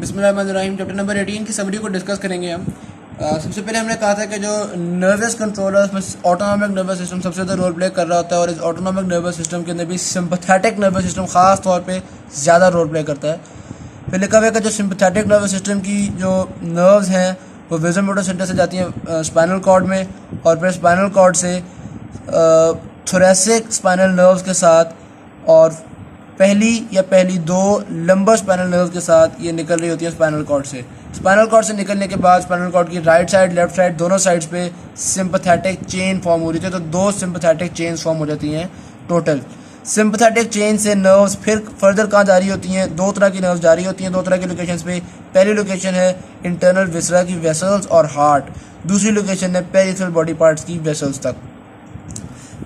बिस्मिल्लाहिर्रहमानिर्रहीम chapter number 18 की summary को डिस्कस करेंगे हम। सबसे पहले हमने कहा था कि जो नर्वस कंट्रोलर में ऑटोनॉमिक नर्वस सिस्टम सबसे ज़्यादा रोल प्ले कर रहा होता है और इस ऑटोनॉमिक नर्वस सिस्टम के अंदर भी सिंपैथेटिक नर्वस सिस्टम ख़ास तौर पे ज़्यादा रोल प्ले करता है। फिर लिखा हुआ है कि जो सिंपैथेटिक नर्वस सिस्टम की जो नर्व्स हैं वो वेसोमोटर सेंटर से जाती हैं स्पाइनल कॉर्ड में और फिर स्पाइनल कॉर्ड से थोरेसिक स्पाइनल नर्व्स के साथ और पहली दो लंबर स्पाइनल नर्व के साथ ये निकल रही होती है स्पाइनल कॉर्ड से। स्पाइनल कॉर्ड से निकलने के बाद स्पाइनल कॉर्ड की राइट साइड लेफ्ट साइड दोनों साइड्स पे सिंपैथेटिक चेन फॉर्म हो रही थी, तो दो सिंपैथेटिक चेन्स फॉर्म हो जाती हैं टोटल। सिंपैथेटिक चेन से नर्व्स फिर फर्दर कहाँ जा रही होती हैं, दो तरह की नर्व्स जा रही होती हैं, दो तरह की लोकेशंस पे। पहली लोकेशन है इंटरनल विसरा की वेसल्स और हार्ट, दूसरी लोकेशन है पेरिफेरल बॉडी पार्ट्स की वेसल्स तक।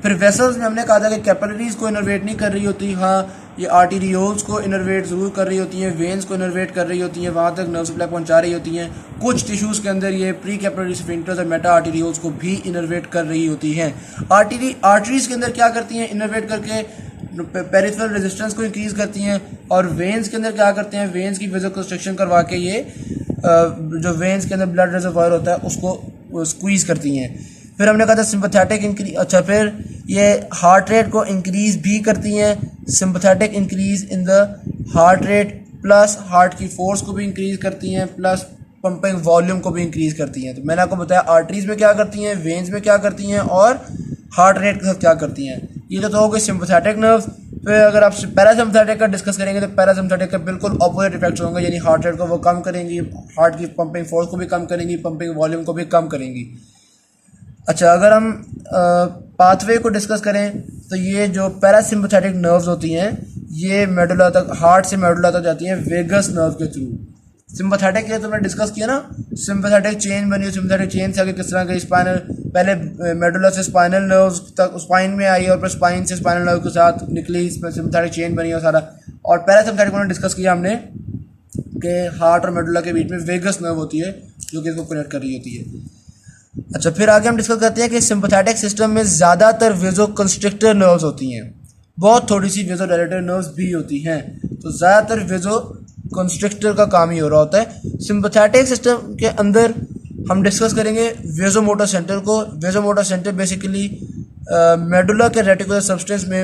फिर वेसल्स में हमने कहा था कि कैपिलरीज को इनर्वेट नहीं कर रही होती, हाँ ये आर्टीरियोल्स को इनर्वेट ज़रूर कर रही होती हैं, वेन्स को इनर्वेट कर रही होती हैं, वहाँ तक नर्व सप्लाई पहुँचा रही होती हैं। कुछ टिश्यूज़ के अंदर ये प्री कैपिलरी स्फिंक्टर्स और मेटा आर्टीरियोल्स को भी इनर्वेट कर रही होती हैं। आर्टरीज के अंदर क्या करती हैं, इनर्वेट करके पेरिफेरल रेजिस्टेंस को इंक्रीज़ करती हैं, और वेन्स के अंदर क्या करते हैं, वेन्स की वेसोकंस्ट्रक्शन करवा के ये जो वेन्स के अंदर ब्लड रिजर्वायर होता है उसको स्क्वीज़ करती हैं। फिर हमने कहा था सिंपैथेटिक इंक्रीज, अच्छा फिर ये हार्ट रेट को इंक्रीज़ भी करती हैं। Sympathetic increase in the heart rate plus heart की फोर्स को भी इंक्रीज़ करती हैं प्लस पंपिंग वॉल्यूम को भी इंक्रीज़ करती हैं। तो मैंने आपको बताया आर्टरीज में क्या करती हैं, वेन्स में क्या करती हैं और हार्ट रेट के साथ क्या करती हैं। ये तो हो गई सिंपैथेटिक नर्व्स। फिर अगर आप पैरासिम्पैथेटिक का डिस्कस करेंगे तो पैरासिम्पैथेटिक का बिल्कुल ऑपोजिट इफेक्ट्स होंगे, यानी हार्ट रेट को वो कम करेंगी, हार्ट की पंपिंग फोर्स को भी कम करेंगी, पंपिंग वॉल्यूम को भी कम करेंगी। अच्छा, अगर हम पाथवे को डिस्कस करें तो ये जो पैरासिम्पैथेटिक नर्व्स होती हैं ये मेडुला तक, हार्ट से मेडुला तक जाती हैं वेगस नर्व के थ्रू। सिंपैथेटिक ये तो मैंने डिस्कस किया ना, सिंपैथेटिक चेन बनी, सिंपैथेटिक चेन से आगे किस तरह गई, स्पाइनल पहले मेडुला से स्पाइनल नर्व्स तक स्पाइन में आई और फिर स्पाइन से स्पाइनल नर्व के साथ निकली, सिंपैथेटिक चेन बनी और सारा। और पैरासिम्पैथेटिक को डिस्कस किया हमने कि हार्ट और मेडुला के बीच में वेगस नर्व होती है जो कि इसको कनेक्ट कर रही होती है। अच्छा, फिर आगे हम डिस्कस करते हैं कि सिंपैथेटिक सिस्टम में ज़्यादातर वेसोकंस्ट्रिक्टर नर्व्स होती हैं, बहुत थोड़ी सी वेसोडायलेटर नर्व्स भी होती हैं, तो ज़्यादातर वेसोकंस्ट्रिक्टर का काम ही हो रहा होता है। सिंपैथेटिक सिस्टम के अंदर हम डिस्कस करेंगे वेसोमोटर सेंटर को। वेसोमोटर सेंटर बेसिकली मेडुला के रेटिकुलर सब्सटेंस में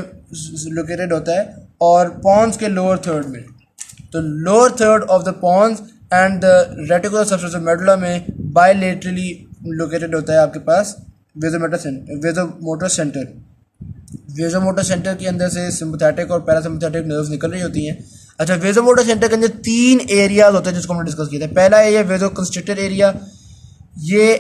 लोकेटेड होता है और पॉन्स के लोअर थर्ड में। तो lower third of the pons and the reticular substance of medulla में बायलेटरली लोकेटेड होता है आपके पास वेसोमोटर सेंटर। वेसोमोटर सेंटर के अंदर से सिंपैथेटिक और पैरासिम्पैथेटिक नर्व्स निकल रही होती हैं। अच्छा, वेसोमोटर सेंटर के अंदर तीन एरियाज होते हैं जिसको हमने डिस्कस किया था। पहला है ये वेसोकंस्ट्रिक्टर एरिया, ये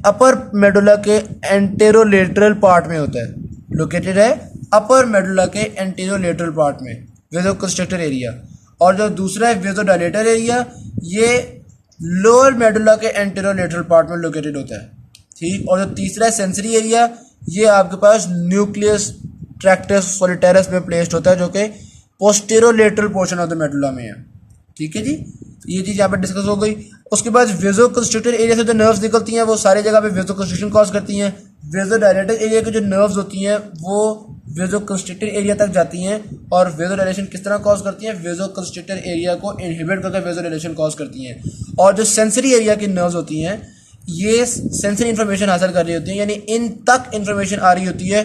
अपर मेडुला के एंटेरोलेटरल पार्ट में होता है, लोकेटेड है अपर मेडुला के एंटेरोलेटरल पार्ट में वेसोकंस्ट्रिक्टर एरिया। और जो दूसरा है वेसोडायलेटर एरिया, ये लोअर मेडुला के एंटेरोलेटरल पार्ट में लोकेटेड होता है, ठीक। और जो तीसरा है सेंसरी एरिया, ये आपके पास न्यूक्लियस ट्रैक्टस सॉलिटेरस में प्लेस्ड होता है जो कि पोस्टेरोलेटरल पोर्शन ऑफ द मेडुला में है, ठीक है जी। ये चीज़ यहाँ पर डिस्कस हो गई। उसके बाद वेसोकंस्ट्रिक्टर एरिया से जो नर्व्स निकलती हैं वो सारी जगह पे वेसोकंस्ट्रिक्शन कॉज करती हैं। वेसोडायलेटर एरिया की जो नर्व्स होती हैं वो वेसोकंस्ट्रिक्टर एरिया तक जाती हैं और वेसोडायलेशन किस तरह कॉज करती हैं, वेसोकंस्ट्रिक्टर एरिया को इनहिबिट करके वेसोडायलेशन कॉज करती हैं। और जो सेंसरी एरिया की नर्व्स होती हैं ये सेंसरी इन्फॉर्मेशन हासिल कर रही होती हैं, यानी इन तक इन्फॉर्मेशन आ रही होती है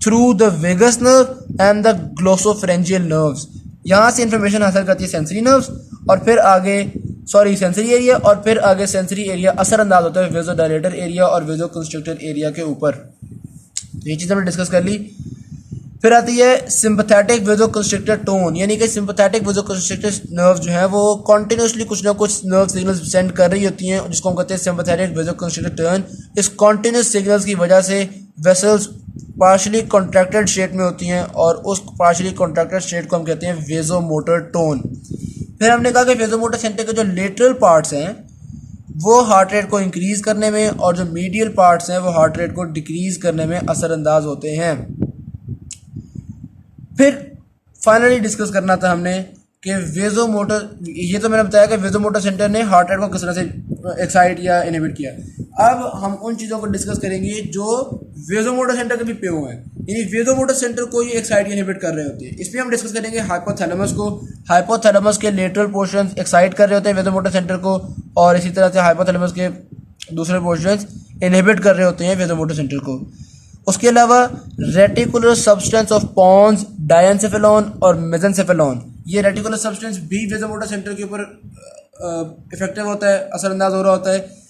through the vagus nerve and the glossopharyngeal nerves. यहाँ से इन्फॉर्मेशन हासिल करती है सेंसरी नर्व्स और फिर आगे सेंसरी एरिया, और फिर आगे सेंसरी एरिया असरअंदाज होता है वेसोडायलेटर एरिया और वेसोकंस्ट्रिक्टर एरिया के ऊपर। तो ये चीज़ हमने डिस्कस कर ली। फिर आती है सिंपैथेटिक वेसोकंस्ट्रिक्टर टोन, यानी कि सिंपैथेटिक वेसोकंस्ट्रिक्टर नर्व जो है वो कॉन्टिन्यूसली कुछ ना कुछ नर्व सिग्नल्स सेंड कर रही होती हैं जिसको हम कहते हैं सिंपैथेटिक वेसोकंस्ट्रिक्टर टर्न। इस कॉन्टिन्यूस सिग्नल्स की वजह से वेसल्स पार्शली कॉन्ट्रैक्टेड स्टेट में होती हैं और उस पार्शली कॉन्ट्रैक्टेड स्टेट को हम कहते हैं वेसोमोटर टोन। फिर हमने कहा कि वेसोमोटर सेंटर के जो लेटरल पार्ट्स हैं वो हार्ट रेट को इंक्रीज़ करने में और जो मीडियल पार्ट्स हैं वो हार्ट रेट को डिक्रीज़ करने में असरअंदाज होते हैं। फिर फाइनली डिस्कस करना था हमने कि वेसोमोटर, ये तो मैंने बताया कि वेसोमोटर सेंटर ने हार्ट रेट को किस तरह से एक्साइट या इनहिबिट किया। अब हम उन चीज़ों को डिस्कस करेंगे जो वेजोमोटर सेंटर के भी पे हुए हैं, यानी वेजोमोटर सेंटर को ही एक्साइट इनहिबिट कर रहे होते हैं। इसमें हम डिस्कस करेंगे हाइपोथैलेमस को। हाइपोथैलेमस के लेटरल पोर्शंस एक्साइट कर रहे होते हैं वेजोमोटर सेंटर को, और इसी तरह से हाइपोथैलेमस के दूसरे पोर्शंस इनहिबिट कर रहे होते हैं वेजोमोटर सेंटर को। उसके अलावा reticular substance of pons, diencephalon और मेसेंसेफेलॉन, ये रेटिकुलर सब्सटेंस भी वेजोमोटर सेंटर के ऊपर इफेक्टिव होता है, असरअंदाज हो रहा होता है।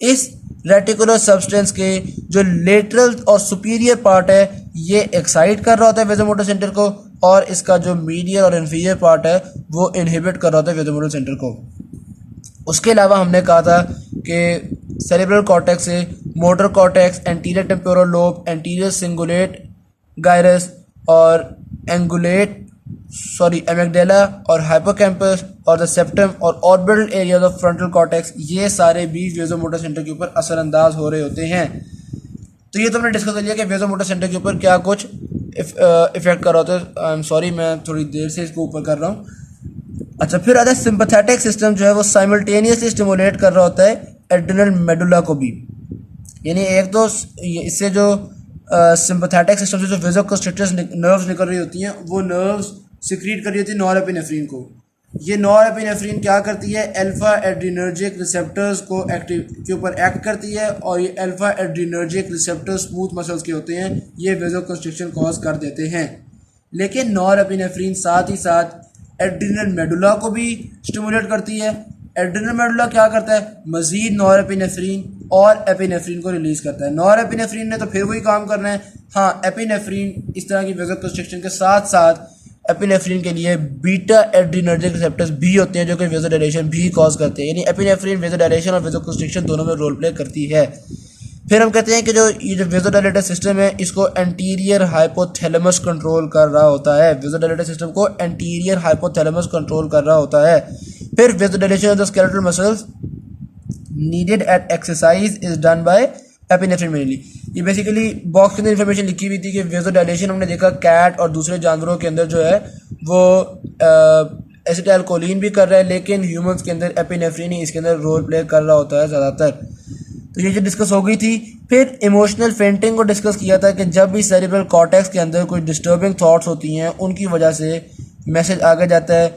इस रेटिकुलर सब्सटेंस के जो लेटरल और सुपीरियर पार्ट है ये एक्साइट कर रहा होता है वेजोमोटर सेंटर को, और इसका जो मीडियल और इन्फीरियर पार्ट है वो इनहिबिट कर रहा होता है वेजोमोटर सेंटर को। उसके अलावा हमने कहा था कि सेरेब्रल कॉर्टेक्स से motor cortex, anterior temporal lobe, anterior cingulate gyrus और एमिगडाला और हाइपोकैम्पस और द सेप्टम और orbital areas of frontal cortex, ये सारे भी वेजोमोटर सेंटर के ऊपर असरअंदाज हो रहे होते हैं। तो ये तो हमने डिस्कस कर लिया कि वेजोमोटर सेंटर के ऊपर क्या कुछ इफेक्ट कर रहा होता है। आई एम सॉरी, मैं थोड़ी देर से इसको ऊपर कर रहा हूँ। अच्छा, फिर आता है सिंपैथेटिक सिस्टम जो है वो साइमल्टेनियसली स्टिमुलेट कर रहा होता है एड्रिनल मेडुला को भी, यानी एक तो इससे जो सिंपैथेटिक सिस्टम से जो वेसोकंस्ट्रिक्टर्स नर्व्स निकल रही होती हैं वो नर्व्स सिक्रीट कर रही होती है नॉरएपिनेफ्रिन को। ये नॉरएपिनेफ्रिन क्या करती है, अल्फा एड्रीनर्जिक रिसेप्टर्स को के ऊपर एक्ट करती है, और ये alpha adrenergic receptors smooth muscles के होते हैं, ये वेसोकंस्ट्रिक्शन कॉज कर देते हैं। लेकिन नॉरएपिनेफ्रिन साथ ही साथ एड्रिनल मेडुला को भी स्टिमुलेट करती है। एड्रिनल मेडुला क्या करता है, मजीद नॉरएपिनेफ्रिन और एपिनेफ्रिन को रिलीज करता है। नॉरएपिनेफ्रिन ने तो फिर वही काम करना है। हाँ, एपिनेफ्रिन इस तरह की वेसोकंस्ट्रिक्शन के साथ साथ एपिनेफ्रिन के लिए बीटा एड्रीनर्जिक रिसेप्टर्स भी होते हैं जो कि वेसोडायलेशन भी कॉज करते हैं, यानी एपिनेफ्रिन वेसोडायलेशन और वेसोकंस्ट्रिक्शन दोनों में रोल प्ले करती है। फिर हम कहते हैं कि ये जो वेसोडायलेटर सिस्टम है इसको एंटीरियर हाइपोथैलेमस कंट्रोल कर रहा होता है। वेसोडायलेटर सिस्टम को एंटीरियर हाइपोथैलेमस कंट्रोल कर रहा होता है। फिर vasodilation of the skeletal muscles needed at exercise is done by epinephrine mainly. ये बेसिकली बॉक्स के अंदर इन्फॉर्मेशन लिखी हुई थी कि वेसोडायलेशन हमने देखा कैट और दूसरे जानवरों के अंदर जो है वो एसिटाइलकोलिन भी कर रहा है, लेकिन ह्यूमंस के अंदर एपिनेफ्रिन ही इसके अंदर रोल प्ले कर रहा होता है ज़्यादातर। तो ये जो डिस्कस हो गई थी। फिर इमोशनल फेंटिंग को डिस्कस किया था कि जब भी सेरेब्रल कॉर्टेक्स के अंदर कोई डिस्टर्बिंग थॉट्स होती हैं उनकी वजह से मैसेज आगे जाता है,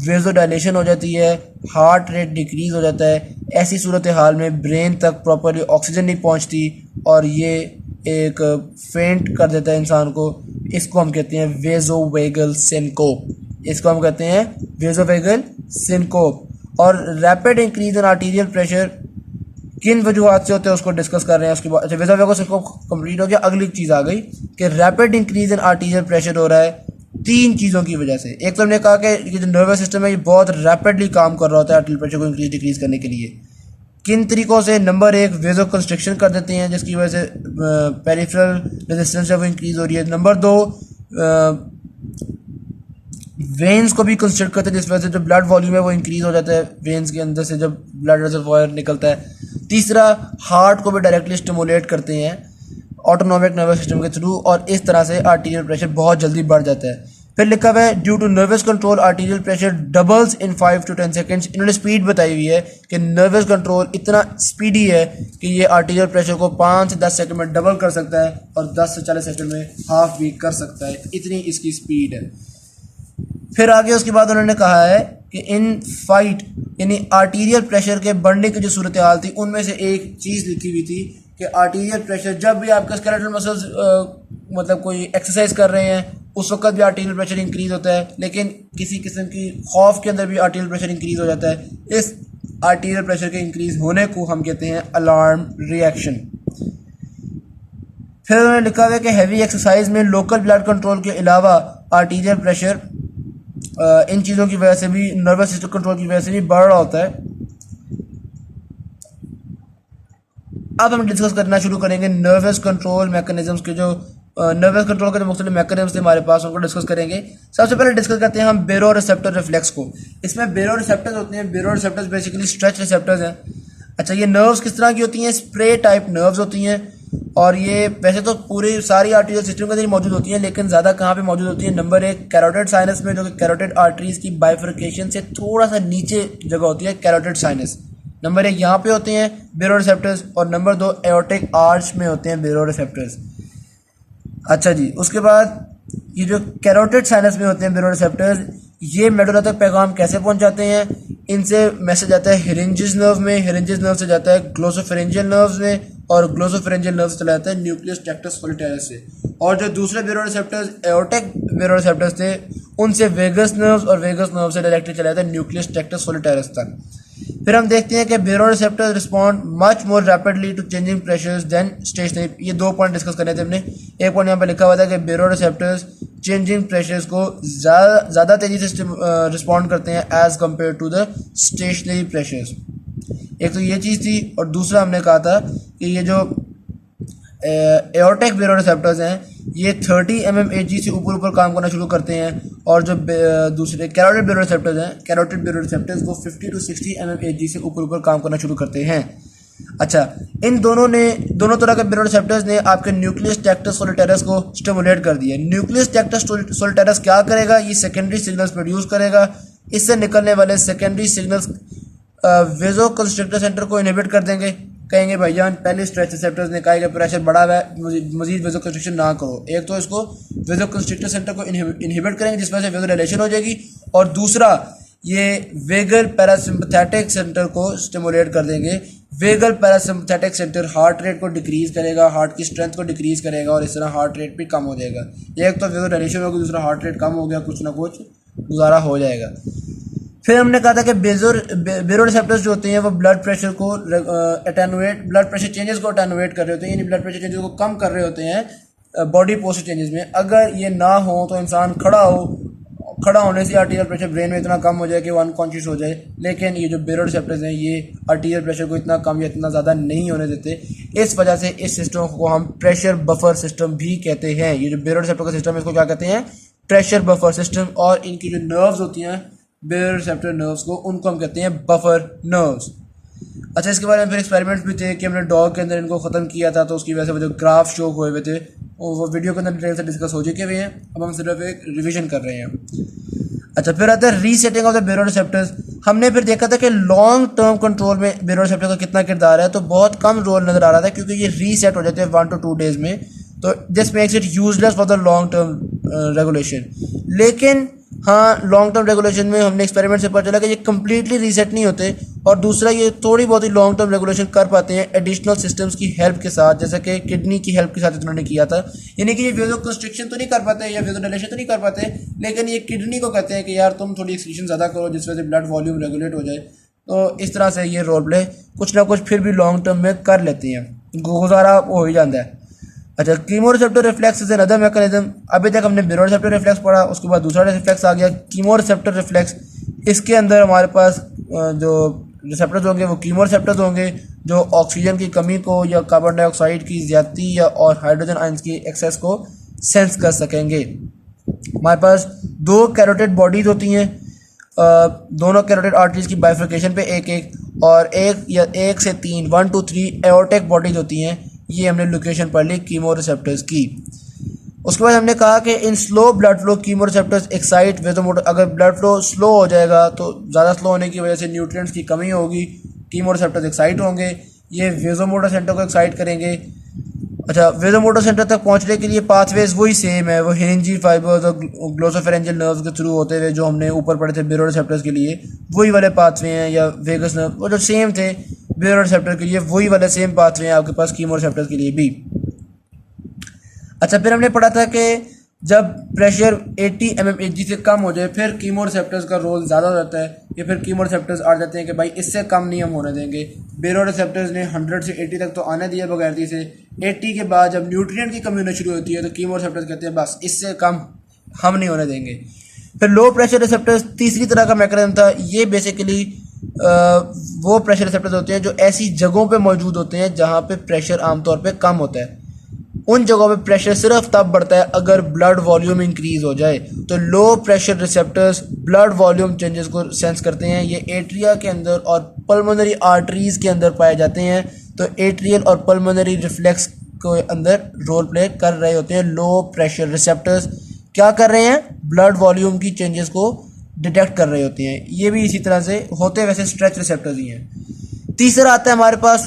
वेसोडायलेशन हो जाती है, हार्ट रेट डिक्रीज हो जाता है। ऐसी सूरत हाल में ब्रेन तक प्रॉपरली ऑक्सीजन नहीं पहुंचती और ये एक फेंट कर देता है इंसान को। इसको हम कहते हैं वेसोवेगल सिनकोप। इसको हम कहते हैं वेसोवेगल सिनकोप। और rapid increase in arterial pressure किन वजूहत से होते हैं उसको डिस्कस कर रहे हैं। उसके बाद अच्छा, वेसोवेगल सिनकोप कंप्लीट हो गया। अगली चीज़ आ गई कि rapid increase in arterial pressure हो रहा है 3 चीज़ों की वजह से। एक तो हमने कहा कि ये जो नर्वस सिस्टम है ये बहुत रैपिडली काम कर रहा होता है आर्टीरियल प्रेशर को इंक्रीज डिक्रीज करने के लिए। किन तरीक़ों से, नंबर 1 वेसोकंस्ट्रिक्शन कर देते हैं जिसकी वजह से पेरिफेरल रेजिस्टेंस है वो इंक्रीज़ हो रही है। नंबर 2 वेन्स को भी कंस्ट्रिक्ट करते हैं जिस वजह से जो ब्लड वॉल्यूम है वो इंक्रीज़ हो जाता है वेन्स के अंदर से जब ब्लड रिजर्वॉयर निकलता है। तीसरा, हार्ट को भी डायरेक्टली स्टिमुलेट करते हैं ऑटोनॉमिक नर्वस सिस्टम के थ्रू, और इस तरह से आर्टीरियल प्रेशर बहुत जल्दी बढ़ जाता है। फिर लिखा हुआ है due to nervous control arterial pressure doubles in 5 to 10 seconds. इन्होंने स्पीड बताई हुई है कि नर्वस कंट्रोल इतना स्पीडी है कि ये आर्टीरियल प्रेशर को 5 से 10 सेकंड में डबल कर सकता है और 10 से 40 सेकंड में हाफ भी कर सकता है, इतनी इसकी स्पीड है। फिर आगे उसके बाद उन्होंने कहा है कि इन फाइट यानी आर्टीरियल प्रेशर के बढ़ने की जो सूरत हाल थी उनमें से एक चीज़ लिखी हुई थी कि आर्टीरियल प्रेशर जब भी आपका स्केलेटल मसल्स मतलब कोई एक्सरसाइज कर रहे हैं उस वक्त भी आर्टीरियल प्रेशर इंक्रीज होता है, लेकिन किसी किस्म की खौफ के अंदर भी आर्टीरियल प्रेशर इंक्रीज हो जाता है। इस आर्टीरियल प्रेशर के इंक्रीज होने को हम कहते हैं अलार्म रिएक्शन। फिर उन्होंने लिखा हुआ है कि हैवी एक्सरसाइज में लोकल ब्लड कंट्रोल के अलावा आर्टीरियल प्रेशर इन चीज़ों की वजह से भी, नर्वस सिस्टम कंट्रोल की वजह से भी बढ़ रहा होता है। अब हम डिस्कस करना शुरू करेंगे नर्वस कंट्रोल मैकेनिज्म्स के, जो नर्वस कंट्रोल के जो मुख्तलिफ मैकेनिज्म्स थे हमारे पास उनको डिस्कस करेंगे। सबसे पहले डिस्कस करते हैं हम बेरोरेसेप्टर रिफ्लेक्स को। इसमें बेरोरेसेप्टर्स होते हैं। बेरोरेसेप्टर्स बेसिकली स्ट्रेच रिसेप्टर्स हैं। अच्छा, ये नर्व्स किस तरह की होती हैं, स्प्रे टाइप नर्व्स होती हैं, और ये वैसे तो पूरी सारी आर्टीरियल सिस्टम के अंदर मौजूद होती हैं, लेकिन ज़्यादा कहाँ पे मौजूद होती है, नंबर 1 कैरोटिड साइनस में, जो कि कैरोटिड आर्टरीज की बाइफर्केशन से थोड़ा सा नीचे जगह होती है कैरोटिड साइनस। नंबर 1 यहाँ पे होते हैं बेरोरेसेप्टर्स, और नंबर 2 एओर्टिक आर्च में होते हैं बेरोरेसेप्टर्स। अच्छा जी, उसके बाद ये जो कैरोटिड साइनस में होते हैं बेरोरेसेप्टर्स, ये मेडुला तक पैगाम कैसे पहुंचाते हैं? इनसे मैसेज आता है हिरिंजिस नर्व में, हिरिंजिस नर्व से जाता है ग्लोसोफेरेंजियल नर्व्स में, और ग्लोसोफेरेंजियल नर्व से चला जाता है न्यूक्लियस टेक्टस सोलिटैरिस से। और जो दूसरे बेरोरेसेप्टर्स एओर्टिक बेरोरेसेप्टर्स थे, उनसे वेगस नर्व्स और वेगस नर्व से डायरेक्टली चला जाता है न्यूक्लियस टेक्टस सोलिटैरिस तक। फिर हम देखते हैं कि baroreceptors respond much more rapidly to changing pressures than stationary. ये 2 पॉइंट डिस्कस करने थे हमने। एक पॉइंट यहाँ पे लिखा हुआ था कि बेरोरेसेप्टर्स चेंजिंग प्रेशर्स को ज़्यादा तेज़ी से रिस्पॉन्ड करते हैं as compare to the stationary pressures. एक तो ये चीज़ थी, और दूसरा हमने कहा था कि ये जो एओर्टिक बेरोरेसेप्टर्स हैं, ये 30 mmHg से ऊपर काम करना शुरू करते हैं, और जो दूसरे कैरोटिड बेरोरेसेप्टर्स हैं, कैरोटिड बेरोरेसेप्टर्स वो 50 to 60 mmHg से ऊपर काम करना शुरू करते हैं। अच्छा, इन दोनों तरह के बेरोरेसेप्टर्स ने आपके न्यूक्लियस टेक्टस सोलिटैरिस को स्टिमुलेट कर दिया। न्यूक्लियस टेक्टस सोलिटैरिस क्या करेगा? ये सेकेंडरी सिग्नल्स प्रोड्यूस करेगा। इससे निकलने वाले सेकेंडरी सिग्नल्स वेजो कंस्ट्रिक्टर सेंटर को इनहिबिट कर देंगे। कहेंगे भाईजान पहले स्ट्रेच रिसेप्टर्स ने कहा कि प्रेशर बढ़ा हुआ है, मजीद वेजो कंस्ट्रिक्शन ना करो। एक तो इसको वेजो कंस्ट्रिक्टर सेंटर को इनहिबिट करेंगे जिस वजह से वेजो डायलेशन हो जाएगी, और दूसरा ये वेगल पैरासिम्पथेटिक सेंटर को स्टिमुलेट कर देंगे। Vagal parasympathetic centre heart rate को डिक्रीज करेगा, हार्ट की स्ट्रेंथ को डिक्रीज करेगा, और इस तरह हार्ट रेट भी कम हो जाएगा। एक तो वेजो डायलेशन होगी, दूसरा हार्ट रेट कम हो गया, कुछ ना कुछ गुजारा हो जाएगा। फिर हमने कहा था कि बेरोरेसेप्टर्स जो होते हैं वो ब्लड प्रेशर को ब्लड प्रेशर चेंजेस को अटेनुएट कर रहे होते हैं, यानी ब्लड प्रेशर चेंजेस को कम कर रहे होते हैं बॉडी पोस्चर चेंजेस में। अगर ये ना हो तो इंसान खड़ा होने से आर्टीरियल प्रेशर ब्रेन में इतना कम हो जाए कि वो अनकॉन्शियस हो जाए। लेकिन ये जो बेरोरेसेप्टर्स हैं ये आर्टीरियल प्रेशर को इतना कम या इतना ज़्यादा नहीं होने देते। इस वजह से इस सिस्टम को हम प्रेशर बफर सिस्टम भी कहते हैं। ये जो बेरोरेसेप्टर का सिस्टम है इसको क्या कहते हैं? Pressure buffer system. और इनकी जो नर्व्स होती हैं बेरोरेसेप्टर नर्व्स को, उनको हम कहते हैं बफर नर्व्स। अच्छा, इसके बारे में फिर एक्सपेरिमेंट्स भी थे कि हमने डॉग के अंदर इनको ख़त्म किया था, तो उसकी वजह से वो जो ग्राफ शो हुए हुए थे वो वीडियो के अंदर डिटेल से डिस्कस हो चुके हुए हैं। अब हम सिर्फ एक रिवीजन कर रहे हैं। अच्छा, फिर आता है रीसेटिंग ऑफ द बेरोरेसेप्टर्स। हमने फिर देखा था कि लॉन्ग टर्म कंट्रोल में बेरोरेसेप्टर का कितना किरदार है, तो बहुत कम रोल नज़र आ रहा था क्योंकि ये रीसेट हो जाते हैं 1 to 2 days में, तो this makes it useless for the long term regulation. लेकिन हाँ, लॉन्ग टर्म रेगुलेशन में हमने एक्सपेरिमेंट से पता चला कि ये कम्प्लीटली रीसेट नहीं होते, और दूसरा ये थोड़ी बहुत ही लॉन्ग टर्म रेगुलेशन कर पाते हैं एडिशनल सिस्टम्स की हेल्प के साथ, जैसे कि किडनी की हेल्प के साथ इन्होंने किया था। यानी कि ये वेजो कंस्ट्रिक्शन तो नहीं कर पाते या वेजो डायलेशन तो नहीं कर पाते, लेकिन ये किडनी को कहते हैं कि यार तुम थोड़ी एक्सक्रीशन ज़्यादा करो जिस वजह से ब्लड वॉल्यूम रेगुलेट हो जाए। तो इस तरह से ये रोल प्ले कुछ ना कुछ फिर भी लॉन्ग टर्म में कर लेती हैं, गुजारा हो ही जाता है। अच्छा, कीमोरेसेप्टर रिफ्लेक्स इज अनदर मैकेनिज्म। अभी तक हमने बेरोरेसेप्टर रिफ्लेक्स पढ़ा, उसके बाद दूसरा रिफ्लेक्स आ गया कीमोरेसेप्टर रिफ्लेक्स। इसके अंदर हमारे पास जो रिसेप्टर्स होंगे वो कीमोरेसेप्टर्स होंगे, जो ऑक्सीजन की कमी को या कार्बन डाइऑक्साइड की ज़्यादती या और हाइड्रोजन आयंस की एक्सेस को सेंस कर सकेंगे। हमारे पास 2 कैरोटिड बॉडीज़ होती हैं, दोनों कैरोटिड आर्टरीज की बाइफर्केशन पे एक और एक से 3 1 to 3 एओर्टिक बॉडीज होती हैं। ये हमने लोकेशन पढ़ ली कीमोरेसेप्टर्स की। उसके बाद हमने कहा कि in slow blood flow chemoreceptors excite vasomotor. अगर ब्लड फ्लो स्लो हो जाएगा तो ज़्यादा स्लो होने की वजह से न्यूट्रिएंट्स की कमी होगी, कीमोरेसेप्टर्स एक्साइट होंगे, ये वेजोमोटर सेंटर को एक्साइट करेंगे। अच्छा, वेजोमोटर सेंटर तक पहुंचने के लिए पाथवेज वही सेम है, वो हिरिंजी फाइबर्स और ग्लोसोफेरेंजियल नर्व्स के थ्रू होते हुए जो हमने ऊपर पढ़े थे बेरोरेसेप्टर्स के लिए, वही वाले पाथवे हैं, या वेगस नर्व वो जो सेम थे बेरोरेसेप्टर के लिए, वही वाले सेम पाथवे हैं आपके पास कीमोरेसेप्टर्स के लिए भी। अच्छा, फिर हमने पढ़ा था कि जब प्रेशर 80 mmHg से कम हो जाए फिर कीमोरेसेप्टर्स का रोल ज़्यादा हो जाता है, या फिर कीमोरेसेप्टर्स आ जाते हैं कि भाई इससे कम नहीं हम होने देंगे। बेरोरेसेप्टर्स ने 100 से 80 तक तो आने दिया बगैरती से। 80 के बाद जब न्यूट्रिएंट की कमी होनी शुरू होती है तो कीमोरेसेप्टर्स कहते हैं बस इससे कम हम नहीं होने देंगे। फिर लो प्रेशर रिसेप्टर्स तीसरी तरह का मैकेनिज्म था। ये बेसिकली वो प्रेशर रिसेप्टर्स होते हैं जो ऐसी जगहों पे मौजूद होते हैं जहाँ पे प्रेशर आमतौर पे कम होता है। उन जगहों पे प्रेशर सिर्फ तब बढ़ता है अगर ब्लड वॉल्यूम इंक्रीज हो जाए। तो low pressure receptors blood volume changes को सेंस करते हैं। ये एट्रिया के अंदर और पल्मोनरी आर्टरीज के अंदर पाए जाते हैं। तो एट्रियल और पल्मोनरी रिफ्लेक्स के अंदर रोल प्ले कर रहे होते हैं लो प्रेशर रिसेप्टर्स। क्या कर रहे हैं? ब्लड वॉल्यूम की चेंजेस को डिटेक्ट कर रहे होते हैं। ये भी इसी तरह से होते वैसे स्ट्रेच रिसेप्टर्स ही हैं। तीसरा आता है हमारे पास,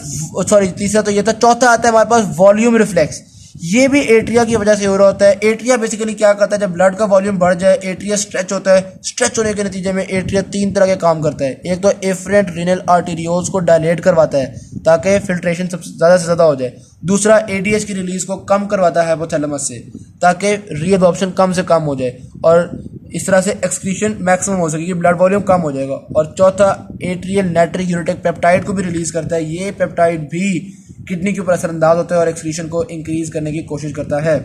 तीसरा तो ये था। चौथा आता है हमारे पास वॉल्यूम रिफ्लेक्स। ये भी एट्रिया की वजह से हो रहा होता है। एट्रिया बेसिकली क्या करता है, जब ब्लड का वॉल्यूम बढ़ जाए एट्रिया स्ट्रेच होता है। स्ट्रेच होने के नतीजे में एट्रिया 3 तरह के काम करता है। एक तो एफरेंट रीनल आर्टेरियोल्स को डायलेट करवाता है ताकि फिल्ट्रेशन सबसे ज़्यादा से ज़्यादा हो जाए। दूसरा एडीएच की रिलीज को कम करवाता है हाइपोथैलेमस से ताकि रीअब्जॉर्प्शन कम से कम हो जाए और इस तरह से एक्सक्रीशन मैक्सिमम हो सके, ब्लड वॉल्यूम कम हो जाएगा। और चौथा एट्रियल नाइट्रिक यूरेटिक पेप्टाइड को भी रिलीज करता है। ये पेप्टाइड भी किडनी के ऊपर असरअंदाज होता है और एक्सक्रीशन को इंक्रीज करने की कोशिश करता है।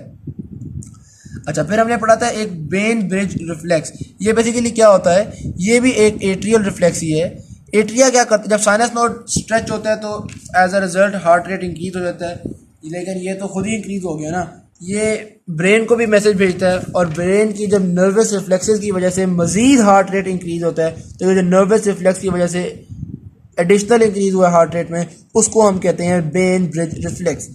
अच्छा, फिर हमने पढ़ा था एक वेन ब्रिज रिफ्लेक्स। ये बेसिकली क्या होता है, ये भी एक एट्रियल रिफ्लेक्स ही है। एट्रिया क्या करता है, जब साइनस नोड स्ट्रेच होता है तो as a result heart rate increase हो जाता है, लेकिन ये तो खुद ही इंक्रीज हो गया ना। ये ब्रेन को भी मैसेज भेजता है और ब्रेन की जब नर्वस रिफ्लेक्सेस की वजह से मजीद हार्ट रेट इंक्रीज होता है तो ये जो नर्वस रिफ्लेक्स की वजह से एडिशनल इंक्रीज हुआ हार्ट रेट में, उसको हम कहते हैं वेन ब्रिज रिफ्लेक्स।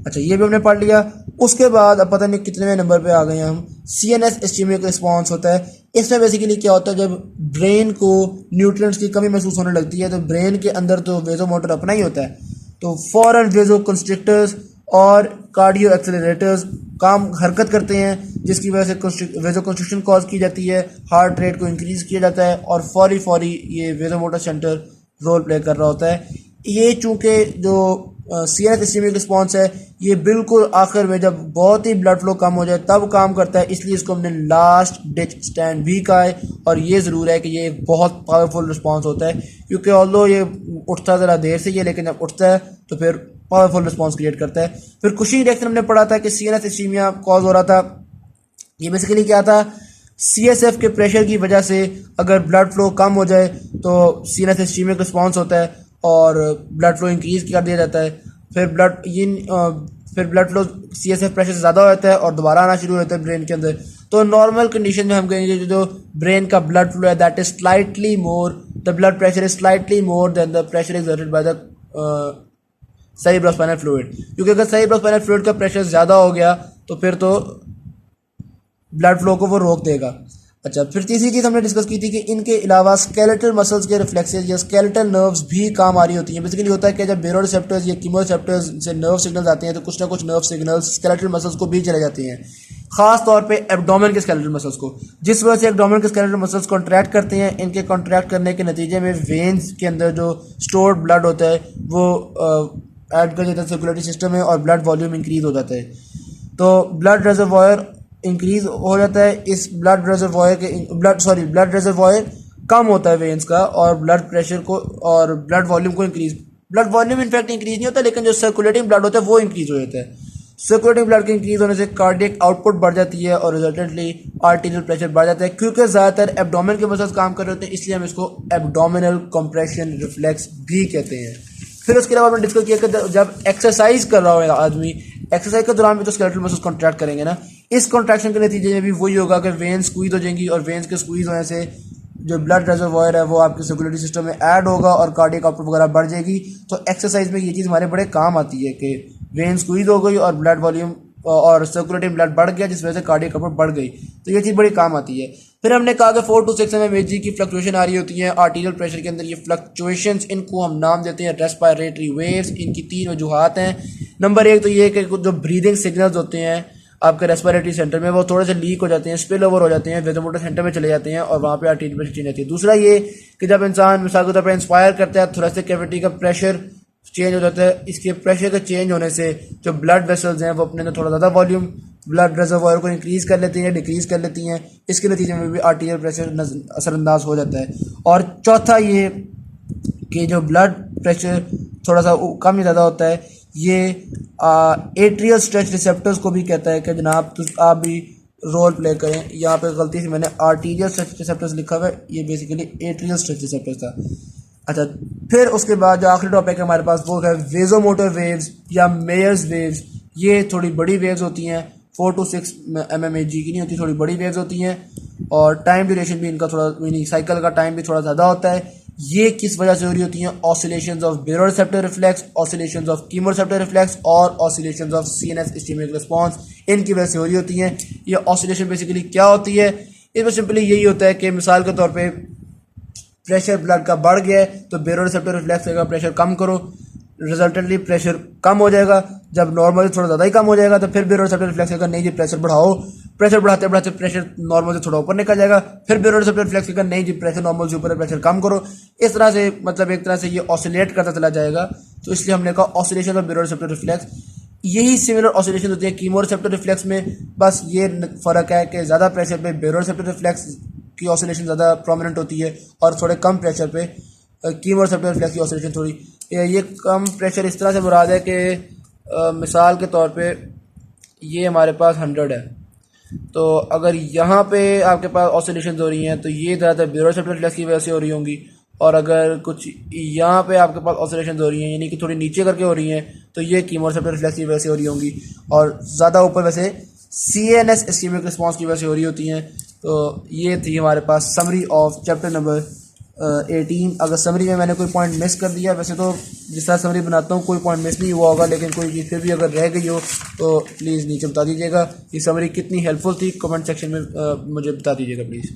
अच्छा, ये भी हमने पढ़ लिया। उसके बाद अब पता नहीं कितने नंबर पे आ गए हैं हम, सीएनएस इस्कीमिक रिस्पॉन्स होता है। इसमें बेसिकली क्या होता है, जब ब्रेन को न्यूट्रिएंट्स की कमी महसूस होने लगती है तो ब्रेन के अंदर तो वेजोमोटर अपना ही होता है, तो फॉरन वेजो कंस्ट्रिक्टर्स और कार्डियो एक्सेलरेटर्स काम हरकत करते हैं, जिसकी वजह से वेजो कंस्ट्रिक्शन कॉज की जाती है, हार्ट रेट को इंक्रीज किया जाता है और फौरी ये वेजोमोटर सेंटर रोल प्ले कर रहा होता है। ये चूँकि जो सीएनएस इस्कीमिक रिस्पॉन्स है ये बिल्कुल आखिर में जब बहुत ही ब्लड फ्लो कम हो जाए तब काम करता है, इसलिए इसको हमने लास्ट डिच स्टैंड भी कहा है। और ये ज़रूर है कि ये एक बहुत पावरफुल रिस्पॉन्स होता है, क्योंकि ऑल्दो ये उठता ज़रा देर से ही है, लेकिन जब उठता है तो फिर पावरफुल रिस्पॉन्स क्रिएट करता है। फिर कुशिंग रिएक्शन हमने पढ़ा था कि सीएनएस इस्कीमिया कॉज हो रहा था। ये बेसिकली क्या था, सीएसएफ के प्रेशर की वजह से अगर ब्लड फ्लो कम हो जाए तो सीएनएस इस्कीमिक रिस्पॉन्स होता है और ब्लड फ्लो इंक्रीज कर दिया जाता है। फिर ब्लड फ्लो सीएसएफ प्रेशर से ज़्यादा हो जाता है और दोबारा आना शुरू हो जाता है ब्रेन के अंदर। तो नॉर्मल कंडीशन में हम कहेंगे जो ब्रेन का ब्लड फ्लो है that is slightly more, the blood pressure is slightly more than the pressure exerted by the cerebrospinal fluid. क्योंकि अगर सेरिब्रोस्पाइनल फ्लूइड का प्रेशर ज़्यादा हो गया तो फिर तो ब्लड फ्लो को वो रोक देगा। अच्छा, फिर तीसरी चीज़ हमने डिस्कस की थी कि इनके अलावा स्केलेटल मसल्स के रिफ्लेक्सेस या स्केलेटल नर्व्स भी काम आ रही होती हैं। बेसिकली होता है कि जब बेरोरेसेप्टर्स या कीमोरेसेप्टर्स से नर्व सिग्नल्स आते हैं तो कुछ ना कुछ नर्व सिग्नल्स स्केलेटल मसल्स को भी चले जाते हैं, खास तौर पे एब्डोमेन के स्केलेटल मसल्स को, जिस वजह से एब्डोमेन के स्केलेटल मसल्स कॉन्ट्रैक्ट करते हैं। इनके कॉन्ट्रैक्ट करने के नतीजे में वेन्स के अंदर जो स्टोर्ड ब्लड होता है वो ऐड कर जाता है सर्कुलेटरी सिस्टम में और ब्लड वॉल्यूम इंक्रीज हो जाता है। तो ब्लड रिजर्वॉयर इंक्रीज हो जाता है। इस ब्लड रिजर्वॉयर कम होता है वेन्स का और ब्लड प्रेशर को और ब्लड वॉल्यूम को ब्लड वॉल्यूम इनफैक्ट इंक्रीज नहीं होता, लेकिन जो सर्कुलेटिंग ब्लड होता है वो इंक्रीज हो जाता है। सर्कुलेटिंग ब्लड के इंक्रीज होने से कार्डियक आउटपुट बढ़ जाती है और रिजल्टेंटली आर्टीरियल प्रेशर बढ़ जाता है। क्योंकि ज़्यादातर एब्डोमेन के मसल्स काम कर रहे होते हैं, इसलिए हम इसको एब्डोमिनल कंप्रेशन रिफ्लेक्स भी कहते हैं। फिर उसके अलावा हमने डिस्कस किया कि जब एक्सरसाइज कर रहा होगा आदमी, एक्सरसाइज के दौरान भी तो स्केलेटल मसल्स कॉन्ट्रैक्ट करेंगे ना, इस कॉन्ट्रैक्शन के नतीजे में भी वही होगा कि वेन्स स्क्वीज हो जाएंगी और वेन्स के स्क्वीज होने से जो ब्लड रिजर्वॉयर है वो आपके सर्कुलेटरी सिस्टम में ऐड होगा और कार्डियक आउटपुट वगैरह बढ़ जाएगी। तो एक्सरसाइज में ये चीज़ हमारे बड़े काम आती है कि वेन स्क्वीज हो गई और ब्लड वॉल्यूम और सर्कुलेटिंग ब्लड बढ़ गया, जिस वजह से कार्डियक आउटपुट बढ़ गई, तो ये चीज़ बड़ी काम आती है। फिर हमने कहा कि 4 to 6 mmHg की फ्लक्चुएशन आ रही होती है आर्टीरियल प्रेशर के अंदर। ये फ्लक्चुएशंस, इनको हम नाम देते हैं रेस्पिरेटरी वेव्स। इनकी 3 वजूहात हैं। नंबर 1 तो ये कि जो ब्रीदिंग सिग्नल्स होते हैं आपके रेस्पिरेटरी सेंटर में वो थोड़े से लीक हो जाते हैं, स्पिल ओवर हो जाते हैं, वेजोमोटर सेंटर में चले जाते हैं और वहाँ पे आर्टीरियल प्रेशर चेंज होती है। दूसरा ये कि जब इंसान मिसाल के तौर पर इंस्पायर करता है थोरेसिक कैविटी का प्रेशर चेंज हो जाता है। इसके प्रेशर के चेंज होने से जो ब्लड वेसल्स हैं वो अपने अंदर थोड़ा ज़्यादा वॉल्यूम ब्लड रिजर्वॉयर को इंक्रीज़ कर लेती हैं, डिक्रीज़ कर लेती हैं। इसके नतीजे में भी आर्टीरियल प्रेशर असरअंदाज हो जाता है। और चौथा ये कि जो ब्लड प्रेशर थोड़ा सा कम या ज़्यादा होता है, ये एट्रियल स्ट्रेच रिसेप्टर्स को भी कहता है कि जनाब आप भी रोल प्ले करें। यहाँ पे गलती से मैंने आर्टीरियल स्ट्रेच रिसेप्टर्स लिखा हुआ है, ये बेसिकली एट्रियल स्ट्रेच रिसेप्टर्स था। अच्छा, फिर उसके बाद जो आखिरी टॉपिक है हमारे पास वो है वेजोमोटर वेव्स या मेयर्स वेव्स। ये थोड़ी बड़ी वेव्स होती हैं, 4 to 6 mmHg की नहीं होती, थोड़ी बड़ी वेव्स होती हैं और टाइम ड्यूरेशन भी इनका थोड़ा मीनिंग साइकिल का टाइम भी थोड़ा ज़्यादा होता है। ये किस वजह से हो रही होती हैं? Oscillations of baroreceptor reflex, oscillations of chemoreceptor reflex और oscillations of CNS ischemic response, इनकी वजह से हो रही होती हैं। ये ऑसिलेशन बेसिकली क्या होती है? इसमें सिंपली यही होता है कि मिसाल के तौर पे प्रेशर ब्लड का बढ़ गया है तो बेरोरेसेप्टर रिफ्लेक्स का प्रेशर कम करो, रिजल्टेंटली प्रेशर कम हो जाएगा। जब नॉर्मल से थोड़ा ज़्यादा ही कम हो जाएगा तो फिर बेरोसेप्टर रिफ्लेक्स अगर नहीं जी प्रेशर बढ़ाओ, प्रेशर बढ़ाते बढ़ाते प्रेशर नॉर्मल से थोड़ा ऊपर निकल जाएगा, फिर बेरोसेप्टर रिफ्लेक्स अगर नहीं जी प्रेशर नॉर्मल से ऊपर है, प्रेशर कम करो। इस तरह से मतलब एक तरह से ये ऑसिलेट करता चला जाएगा। तो इसलिए हमने कहा ऑसिलेशन ऑफ बेरोसेप्टर रिफ्लेक्स। यही सिमिलर ऑसिलेशन होती है कीमोरेसेप्टर रिफ्लेक्स में, बस ये फ़र्क है कि ज़्यादा प्रेशर पे बेरोसेप्टर रिफ्लेक्स की ऑसिलेशन ज़्यादा प्रोमिनेंट होती है और थोड़े कम प्रेशर पे कीमोरेसेप्टर रिफ्लेक्स की ऑसिलेशन थोड़ी। ये कम प्रेशर इस तरह से मुराद है कि मिसाल के तौर पे ये हमारे पास 100 है, तो अगर यहाँ पे आपके पास ऑसिलेशन हो रही हैं तो ये ज़्यादातर बेरोसेप्टर रिफ्लेक्स की वजह से हो रही होंगी, और अगर कुछ यहाँ पे आपके पास ऑसिलेशन हो रही हैं यानी कि थोड़ी नीचे करके हो रही हैं तो ये कीमोरेसेप्टर रिफ्लेक्स की वजह से हो रही होंगी, और ज़्यादा ऊपर वैसे CNS इस्कीमिक रिस्पॉन्स की वजह से हो रही होती हैं। तो ये थी हमारे पास समरी ऑफ चैप्टर नंबर 18। अगर समरी में मैंने कोई पॉइंट मिस कर दिया, वैसे तो जिस तरह समरी बनाता हूँ कोई पॉइंट मिस नहीं हुआ होगा, लेकिन कोई चीज़ फिर भी अगर रह गई हो तो प्लीज़ नीचे बता दीजिएगा। ये समरी कितनी हेल्पफुल थी कमेंट सेक्शन में मुझे बता दीजिएगा प्लीज़।